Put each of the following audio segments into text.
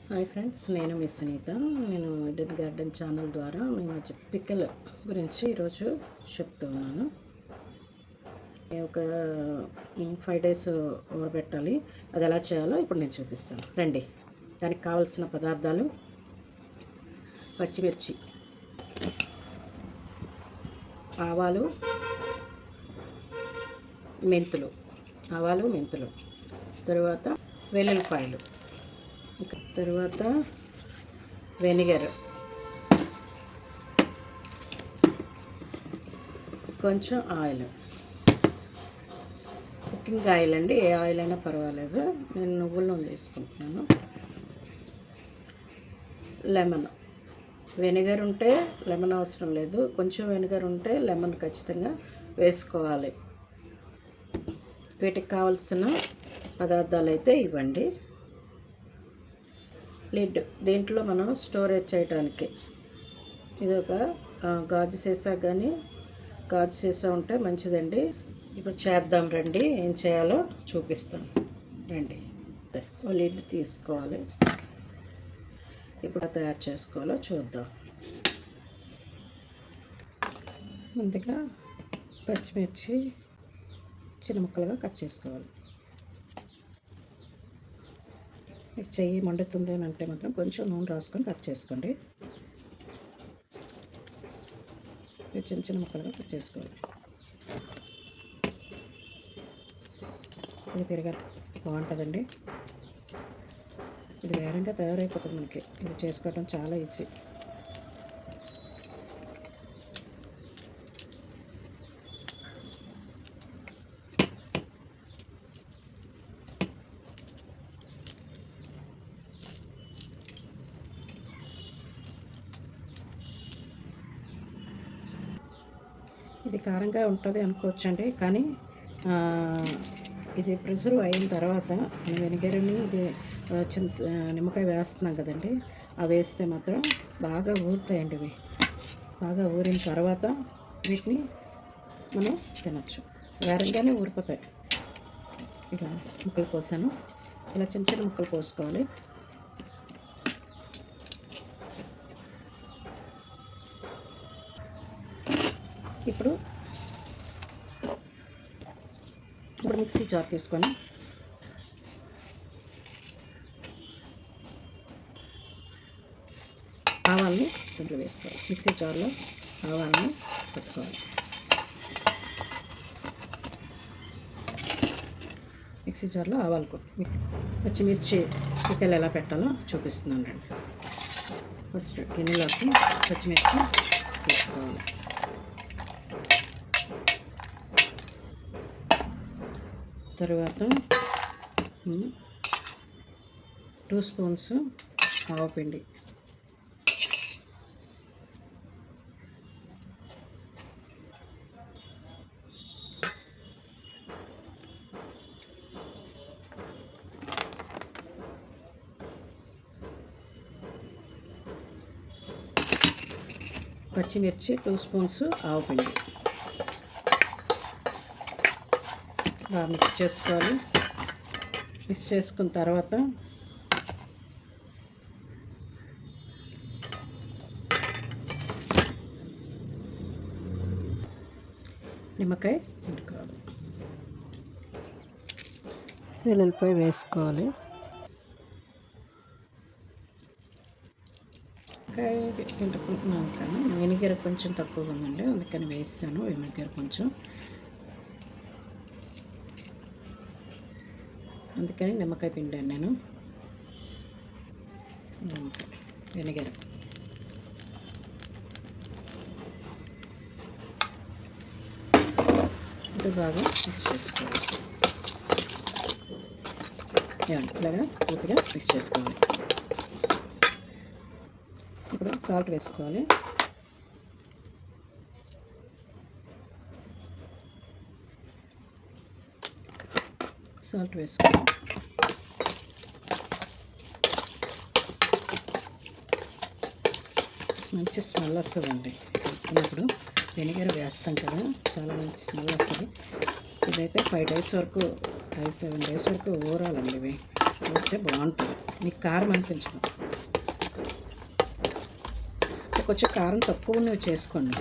Hi friends, నేను మీ సునీత. నేను Eden garden channel ద్వారా మేము పిక్కల గురించి ఈరోజు చెప్తున్నాను. ఒక 5 days ఊరబెట్టాలి. అది ఎలా చేయాలో ఇప్పుడు నేను చూపిస్తాను. రండి. దానికి కావాల్సిన పదార్థాలు: పచ్చిమిర్చి, ఆవాలు, మెంతులు, తరువాత వెల్లుల్లిపాయలు, తర్వాత వెనిగర్, కొంచెం ఆయిల్, కుకింగ్ ఆయిల్ అండి. ఏ ఆయిల్ అయినా పర్వాలేదు. నేను నువ్వుల నూనె తీసుకుంటున్నాను. లెమన్, వెనిగర్ ఉంటే లెమన్ అవసరం లేదు, కొంచెం వెనిగర్ ఉంటే లెమన్ ఖచ్చితంగా వేసుకోవాలి. వీటికి కావాల్సిన పదార్థాలు అయితే ఇవ్వండి. లిడ్, దీంట్లో మనం స్టోరేజ్ చేయడానికి ఇది ఒక గాజు సీసా, కానీ గాజు సీసా ఉంటే మంచిదండి. ఇప్పుడు చేద్దాం రండి. ఏం చేయాలో చూపిస్తాం రండి. లిడ్ తీసుకోవాలి. ఇప్పుడు తయారు చేసుకోవాలో చూద్దాం. ముందుగా పచ్చిమిర్చి చిన్న ముక్కలుగా కట్ చేసుకోవాలి. మీకు చెయ్యి మండుతుంది అని అంటే మాత్రం కొంచెం నూనె రాసుకొని కట్ చేసుకోండి. చిన్న చిన్న ముక్కలుగా కట్ చేసుకోవాలి. ఇది పెరిగా బాగుంటుందండి. ఇది వేరంగా తయారైపోతుంది. మనకి ఇది చేసుకోవడం చాలా ఈజీ. ఇది కారంగా ఉంటుంది అనుకోవచ్చండి, కానీ ఇది ప్రిజర్వ్ అయిన తర్వాత వెనిగర్ని ఇది నిమ్మకాయ వేస్తున్నాం కదండి, అవి వేస్తే మాత్రం బాగా ఊరుతాయండి. ఇవి బాగా ఊరిన తర్వాత వీటిని మనం తినచ్చు. వేరంగానే ఊరిపోతాయి. ఇక ముక్కలు కోసాను. ఇలా చిన్న చిన్న ముక్కలు కోసుకోవాలి. ఇప్పుడు మిక్సీ జార్ తీసుకొని ఆవాల్ని దీంట్లో వేసుకోవాలి. మిక్సీ జార్లో ఆవాలని పెట్టుకోవాలి. మిక్సీ జార్లో ఆవాలు, పచ్చిమిర్చి పిక్కలు ఎలా పెట్టాలో చూపిస్తున్నాను రండి. ఫస్ట్ గిన్నెలోకి పచ్చిమిర్చి తీసుకోవాలి. తర్వాత 2 స్పూన్స్ ఆవపిండి, పచ్చిమిర్చి 2 స్పూన్స్ ఆవపిండి బాగా మిక్స్ చేసుకోవాలి. మిక్స్ చేసుకున్న తర్వాత నిమ్మకాయ పిండుకోవాలి. వెల్లుల్లిపాయ వేసుకోవాలి. పిండుకుంటున్నాను, కానీ వెనిగర్ కొంచెం తక్కువగా ఉందండి, అందుకని వేస్తాను వెనిగర్ కొంచెం. అందుకని నిమ్మకాయ పిండాను నేను. వెనిగర్ ఇది బాగా మిక్స్ చేసుకోవాలి. ఇలాగా పూర్తిగా మిక్స్ చేసుకోవాలి. ఇప్పుడు సాల్ట్ వేసుకోవాలి. సాల్ట్ వేసుకోవాలి. మంచి స్మెల్ వస్తుందండి వేసుకున్నప్పుడు. వెనిగర్ వేస్తాం కదా, చాలా మంచి స్మెల్ వస్తుంది. ఇదైతే 5 days వరకు 5-7 days వరకు ఊరాలండి. ఇవి ఊరితే బాగుంటుంది. మీకు కారం అనిపించదు. కొంచెం కారం తక్కువ చేసుకోండి.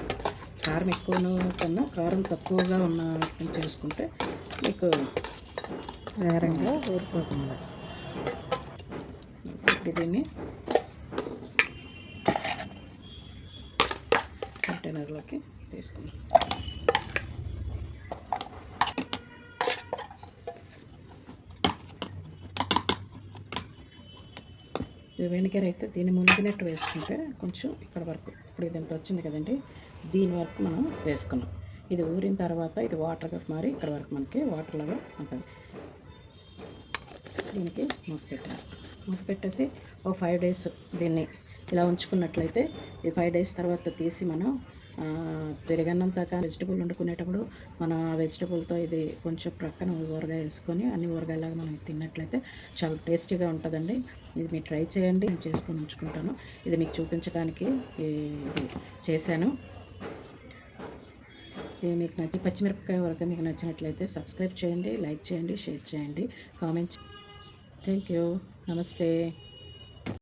కారం ఎక్కువ కన్నా కారం తక్కువగా ఉన్న చేసుకుంటే మీకు వేరంగా ఊరిపోతుంది. ఇప్పుడు దీన్ని కంటైనర్లోకి తీసుకున్నాం. వెనిగర్ అయితే దీన్ని మునిగినట్టు వేసుకుంటే కొంచెం ఇక్కడ వరకు, ఇప్పుడు ఇది ఎంత వచ్చింది కదండి, దీని వరకు మనం వేసుకున్నాం. ఇది ఊరిన తర్వాత ఇది వాటర్గా మారి ఇక్కడ వరకు మనకి వాటర్ లాగా ఉంటుంది. దీనికి మూత పెట్టేసి ఒక 5 days దీన్ని ఇలా ఉంచుకున్నట్లయితే ఈ 5 days తర్వాత తీసి మనం పెరుగన్నంతో కానీ వెజిటబుల్ వండుకునేటప్పుడు మనం ఆ వెజిటబుల్తో ఇది కొంచెం ప్రక్కన ఊరగాయ వేసుకొని అన్ని ఊరగాయలాగా మనం తిన్నట్లయితే చాలా టేస్టీగా ఉంటుందండి. ఇది మీరు ట్రై చేయండి. నేను చేసుకొని ఉంచుకుంటాను. ఇది మీకు చూపించడానికి ఇది చేశాను. ఇది మీకు నచ్చి పచ్చిమిరపకాయ వరకు మీకు నచ్చినట్లయితే సబ్స్క్రైబ్ చేయండి, లైక్ చేయండి, షేర్ చేయండి, కామెంట్. Thank you. నమస్తే.